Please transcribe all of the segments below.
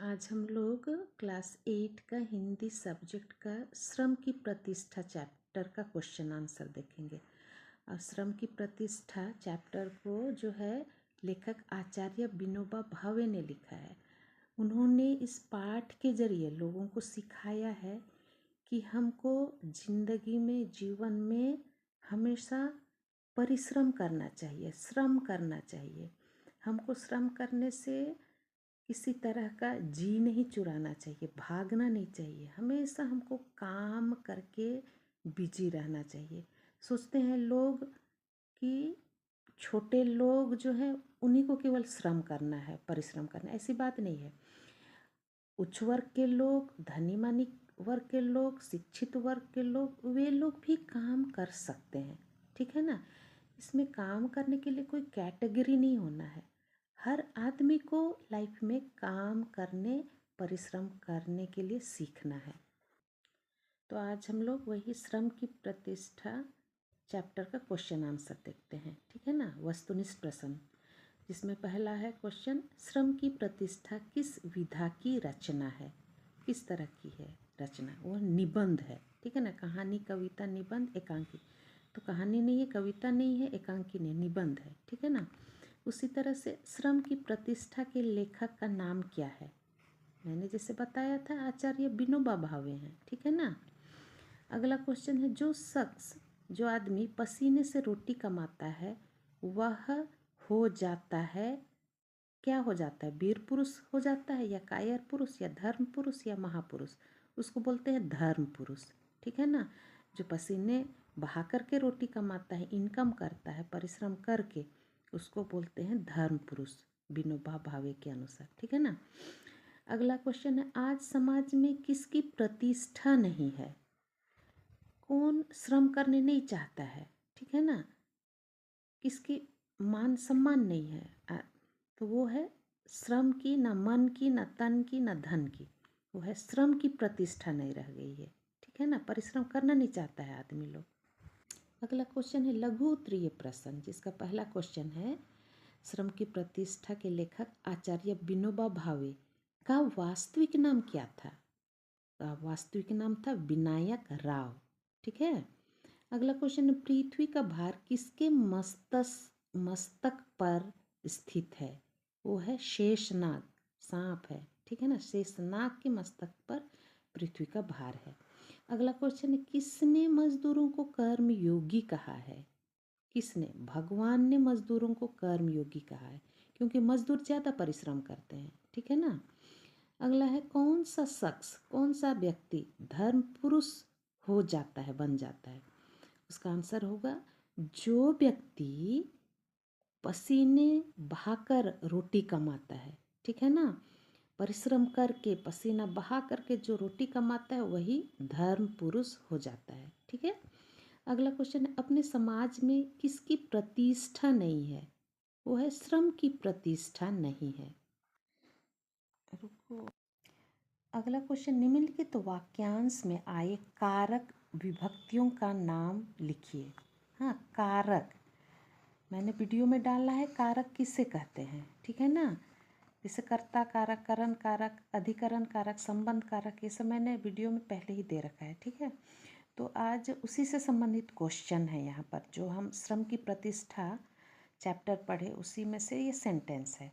आज हम लोग क्लास 8 का हिंदी सब्जेक्ट का श्रम की प्रतिष्ठा चैप्टर का क्वेश्चन आंसर देखेंगे। और श्रम की प्रतिष्ठा चैप्टर को जो है लेखक आचार्य विनोबा भावे ने लिखा है। उन्होंने इस पाठ के जरिए लोगों को सिखाया है कि हमको जिंदगी में जीवन में हमेशा परिश्रम करना चाहिए, श्रम करना चाहिए। हमको श्रम करने से किसी तरह का जी नहीं चुराना चाहिए, भागना नहीं चाहिए। हमेशा हमको काम करके बिजी रहना चाहिए। सोचते हैं लोग कि छोटे लोग जो हैं उन्हीं को केवल श्रम करना है, परिश्रम करना है। ऐसी बात नहीं है। उच्च वर्ग के लोग, धनी मानी वर्ग के लोग, शिक्षित वर्ग के लोग, वे लोग भी काम कर सकते हैं। ठीक है ना। इसमें काम करने के लिए कोई कैटेगरी नहीं होना है। हर आदमी को लाइफ में काम करने, परिश्रम करने के लिए सीखना है। तो आज हम लोग वही श्रम की प्रतिष्ठा चैप्टर का क्वेश्चन आंसर देखते हैं। ठीक है ना। वस्तुनिष्ठ प्रश्न, जिसमें पहला है क्वेश्चन, श्रम की प्रतिष्ठा किस विधा की रचना है? किस तरह की है रचना? वो निबंध है। ठीक है ना। कहानी, कविता, निबंध, एकांकी। तो कहानी नहीं है, कविता नहीं है, एकांकी नहीं, निबंध है। ठीक है ना। उसी तरह से श्रम की प्रतिष्ठा के लेखक का नाम क्या है? मैंने जैसे बताया था, आचार्य विनोबा भावे हैं। ठीक है ना। अगला क्वेश्चन है, जो आदमी पसीने से रोटी कमाता है वह हो जाता है, क्या हो जाता है? वीर पुरुष हो जाता है, या कायर पुरुष, या धर्म पुरुष, या महापुरुष? उसको बोलते हैं धर्म पुरुष। ठीक है ना। जो पसीने बहा करके रोटी कमाता है, इनकम करता है परिश्रम करके, उसको बोलते हैं धर्म पुरुष, विनोबा भावे के अनुसार। ठीक है ना। अगला क्वेश्चन है, आज समाज में किसकी प्रतिष्ठा नहीं है? कौन श्रम करने नहीं चाहता है? ठीक है ना। किसकी मान सम्मान नहीं है? तो वो है श्रम की, न मन की, न तन की, न धन की। वो है श्रम की प्रतिष्ठा नहीं रह गई है। ठीक है ना। परिश्रम करना नहीं चाहता है आदमी लोग। अगला क्वेश्चन है लघु उत्तरीय प्रश्न, जिसका पहला क्वेश्चन है, श्रम की प्रतिष्ठा के लेखक आचार्य विनोबा भावे का वास्तविक नाम क्या था? वास्तविक नाम था विनायक राव। ठीक है। अगला क्वेश्चन है, पृथ्वी का भार किसके मस्तक पर स्थित है? वो है शेषनाग, सांप है। ठीक है ना। शेषनाग के मस्तक पर पृथ्वी का भार है। अगला क्वेश्चन है, किसने मजदूरों को कर्मयोगी कहा है? किसने? भगवान ने मजदूरों को कर्मयोगी कहा है, क्योंकि मजदूर ज़्यादा परिश्रम करते हैं। ठीक है ना। अगला है, कौन सा शख्स, कौन सा व्यक्ति धर्म पुरुष हो जाता है, बन जाता है? उसका आंसर होगा, जो व्यक्ति पसीने बहाकर रोटी कमाता है। ठीक है ना। परिश्रम करके, पसीना बहा करके जो रोटी कमाता है वही धर्म पुरुष हो जाता है। ठीक है। अगला क्वेश्चन है, अपने समाज में किसकी प्रतिष्ठा नहीं है? वो है श्रम की प्रतिष्ठा नहीं है। रुको। अगला क्वेश्चन, निम्नलिखित वाक्यांश में आए कारक विभक्तियों का नाम लिखिए। हाँ, कारक मैंने वीडियो में डाला है, कारक किससे कहते हैं। ठीक है ना। जैसे कर्ता कारक, करण कारक, अधिकरण कारक, संबंध कारक, ये सब मैंने वीडियो में पहले ही दे रखा है। ठीक है। तो आज उसी से संबंधित क्वेश्चन है यहाँ पर, जो हम श्रम की प्रतिष्ठा चैप्टर पढ़े उसी में से ये सेंटेंस है,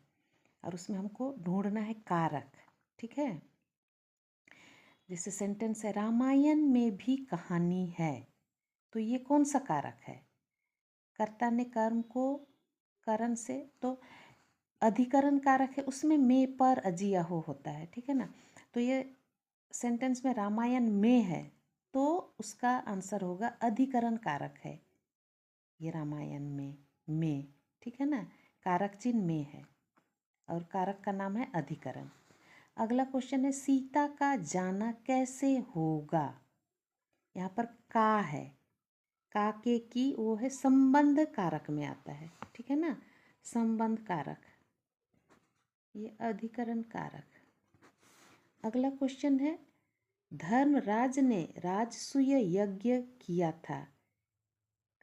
और उसमें हमको ढूंढना है कारक। ठीक है। जैसे सेंटेंस है, रामायण में भी कहानी है। तो ये कौन सा कारक है? कर्ता ने कर्म को करण से, तो अधिकरण कारक है, उसमें में पर अजिया हो होता है। ठीक है ना। तो ये सेंटेंस में रामायण में है, तो उसका आंसर होगा अधिकरण कारक है। ये रामायण में। ठीक है ना। कारक चिन्ह में है और कारक का नाम है अधिकरण। अगला क्वेश्चन है, सीता का जाना कैसे होगा? यहाँ पर का है, का के की वो है संबंध कारक में आता है। ठीक है ना। संबंध कारक, ये अधिकरण कारक। अगला क्वेश्चन है, धर्मराज ने राजसूय यज्ञ किया था।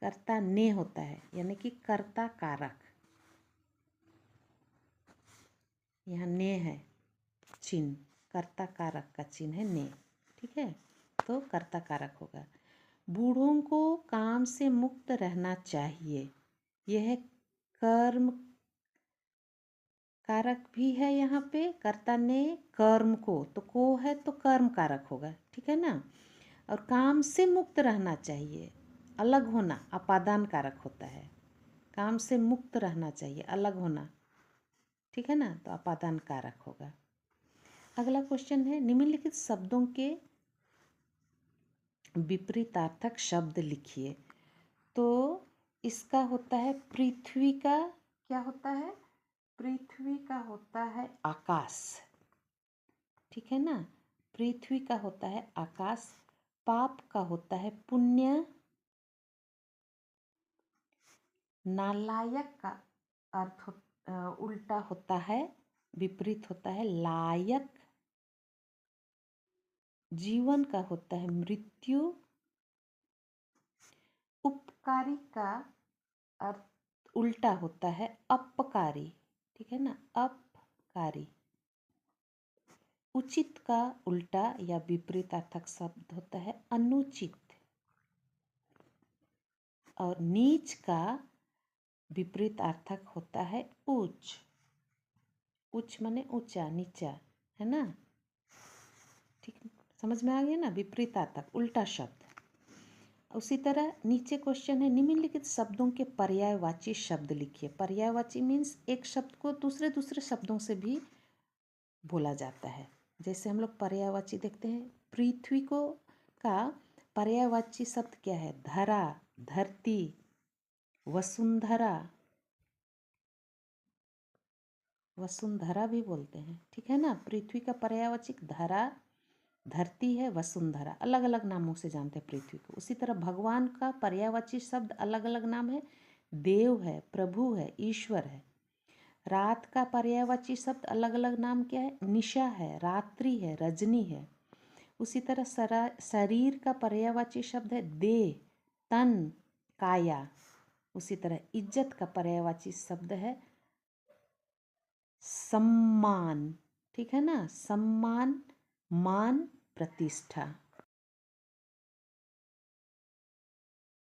कर्ता ने होता है, यानी कि कर्ता कारक, यहाँ ने है। चिन्ह, कर्ता कारक का चिन्ह है ने, ठीक है, तो कर्ता कारक होगा। बूढ़ों को काम से मुक्त रहना चाहिए, यह कर्म कारक भी है यहाँ पे, कर्ता ने कर्म को है तो कर्म कारक होगा, ठीक है ना। और काम से मुक्त रहना चाहिए, अलग होना अपादान कारक होता है, काम से मुक्त रहना चाहिए, अलग होना, ठीक है ना, तो अपादान कारक होगा। अगला क्वेश्चन है, निम्नलिखित शब्दों के विपरीतार्थक शब्द लिखिए। तो इसका होता है पृथ्वी का, क्या होता है, पृथ्वी का होता है आकाश, ठीक है ना, पृथ्वी का होता है आकाश। पाप का होता है पुण्य। नालायक का अर्थ उल्टा होता है, विपरीत होता है लायक। जीवन का होता है मृत्यु। उपकारी का अर्थ उल्टा होता है अपकारी, ठीक है ना, अपकारी। उचित का उल्टा या विपरीतार्थक शब्द होता है अनुचित। और नीच का विपरीतार्थक होता है उच्च। उच्च माने ऊंचा, नीचा, है ना, ठीक, समझ में आ गया ना, विपरीतार्थक उल्टा शब्द। उसी तरह नीचे क्वेश्चन है, निम्नलिखित शब्दों के पर्यायवाची शब्द लिखिए। पर्यायवाची मीन्स एक शब्द को दूसरे दूसरे शब्दों से भी बोला जाता है। जैसे हम लोग पर्यायवाची देखते हैं, पृथ्वी को का पर्यायवाची शब्द क्या है, धरा, धरती, वसुंधरा, वसुंधरा भी बोलते हैं, ठीक है ना। पृथ्वी का पर्यायवाची धरा, धरती है, वसुंधरा, अलग अलग नामों से जानते हैं पृथ्वी को। उसी तरह भगवान का पर्यायवाची शब्द अलग अलग नाम है, देव है, प्रभु है, ईश्वर है। रात का पर्यायवाची शब्द अलग अलग नाम क्या है, निशा है, रात्रि है, रजनी है। उसी तरह शरीर का पर्यायवाची शब्द है देह, तन, काया। उसी तरह इज्जत का पर्यायवाची शब्द है सम्मान, ठीक है ना, सम्मान, मान, प्रतिष्ठा।